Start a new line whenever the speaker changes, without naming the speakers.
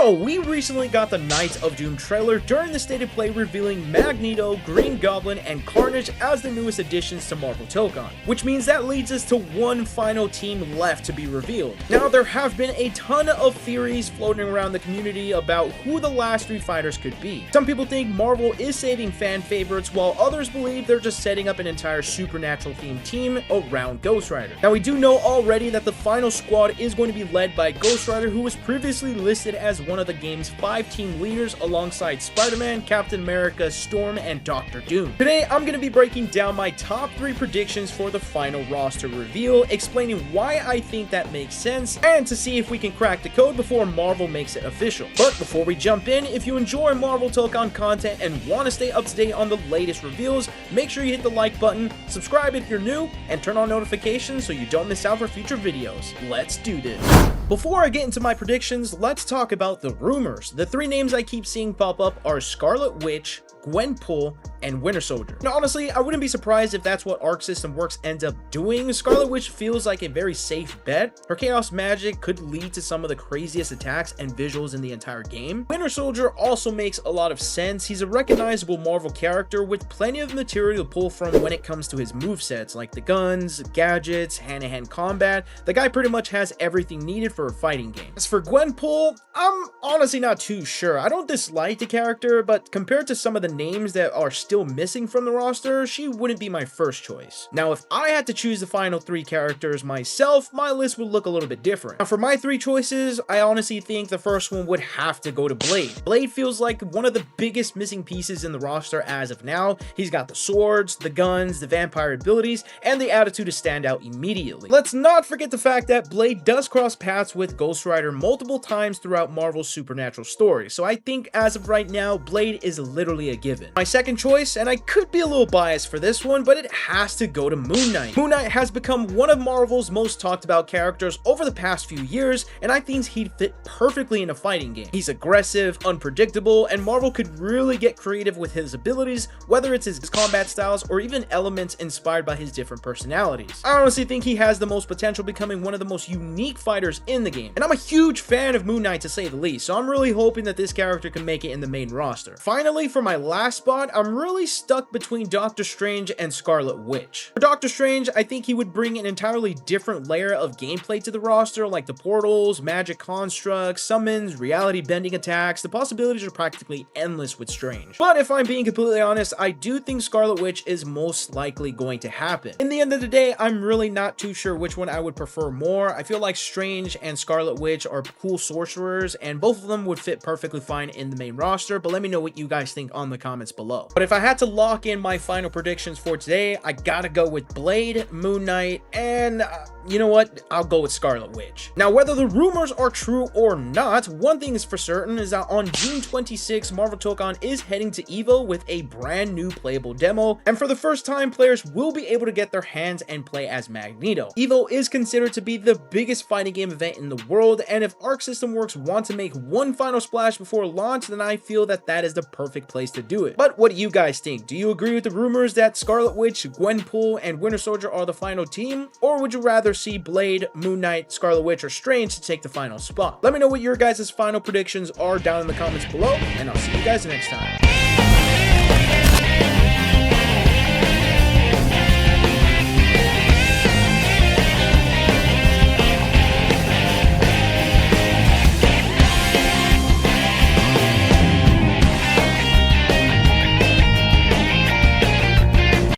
So we recently got the Knights of Doom trailer during the State of Play, revealing Magneto, Green Goblin, and Carnage as the newest additions to Marvel Tokon, which means that leads us to one final team left to be revealed. Now, there have been a ton of theories floating around the community about who the last three fighters could be. Some people think Marvel is saving fan favorites, while others believe they're just setting up an entire supernatural themed team around Ghost Rider. Now, we do know already that the final squad is going to be led by Ghost Rider, who was previously listed as one of the game's 5 team leaders alongside Spider-Man, Captain America, Storm, and Doctor Doom. Today, I'm going to be breaking down my top 3 predictions for the final roster reveal, explaining why I think that makes sense, and to see if we can crack the code before Marvel makes it official. But before we jump in, if you enjoy Marvel Tokon content and want to stay up to date on the latest reveals, make sure you hit the like button, subscribe if you're new, and turn on notifications so you don't miss out for future videos. Let's do this. Before I get into my predictions, let's talk about the rumors. The 3 names I keep seeing pop up are Scarlet Witch, Gwenpool, and Winter Soldier. Now, honestly, I wouldn't be surprised if that's what Arc System Works ends up doing. Scarlet Witch feels like a very safe bet. Her chaos magic could lead to some of the craziest attacks and visuals in the entire game. Winter Soldier also makes a lot of sense. He's a recognizable Marvel character with plenty of material to pull from when it comes to his movesets, like the guns, gadgets, hand-to-hand combat. The guy pretty much has everything needed for a fighting game. As for Gwenpool, I'm honestly not too sure. I don't dislike the character, but compared to some of the names that are still missing from the roster, she wouldn't be my first choice. Now, if I had to choose the final 3 characters myself, my list would look a little bit different. Now, for my 3 choices, I honestly think the first one would have to go to Blade. Blade feels like one of the biggest missing pieces in the roster as of now. He's got the swords, the guns, the vampire abilities, and the attitude to stand out immediately. Let's not forget the fact that Blade does cross paths with Ghost Rider multiple times throughout Marvel's supernatural story, so I think as of right now, Blade is literally a given. My second choice, and I could be a little biased for this one, but it has to go to Moon Knight. Moon Knight has become one of Marvel's most talked about characters over the past few years, and I think he'd fit perfectly in a fighting game. He's aggressive, unpredictable, and Marvel could really get creative with his abilities, whether it's his combat styles or even elements inspired by his different personalities. I honestly think he has the most potential, becoming one of the most unique fighters in the game, and I'm a huge fan of Moon Knight to say the least, so I'm really hoping that this character can make it in the main roster. Finally, for my last spot, I'm really stuck between Doctor Strange and Scarlet Witch. For Doctor Strange, I think he would bring an entirely different layer of gameplay to the roster, like the portals, magic constructs, summons, reality bending attacks. The possibilities are practically endless with Strange. But if I'm being completely honest, I do think Scarlet Witch is most likely going to happen. In the end of the day, I'm really not too sure which one I would prefer more. I feel like Strange and Scarlet Witch are cool sorcerers, and both of them would fit perfectly fine in the main roster, but let me know what you guys think on the comments below. But if I had to lock in my final predictions for today, I gotta go with Blade, Moon Knight, and you know what? I'll go with Scarlet Witch. Now, whether the rumors are true or not, one thing is for certain is that on June 26, Marvel Tokon is heading to EVO with a brand new playable demo, and for the first time, players will be able to get their hands and play as Magneto. EVO is considered to be the biggest fighting game event in the world, and if Arc System Works want to make one final splash before launch, then I feel that that is the perfect place to do it. But what do you guys think? Do you agree with the rumors that Scarlet Witch, Gwenpool, and Winter Soldier are the final team, or would you rather see Blade, Moon Knight, Scarlet Witch, or Strange to take the final spot? Let me know what your guys' final predictions are down in the comments below, and I'll see you guys next time.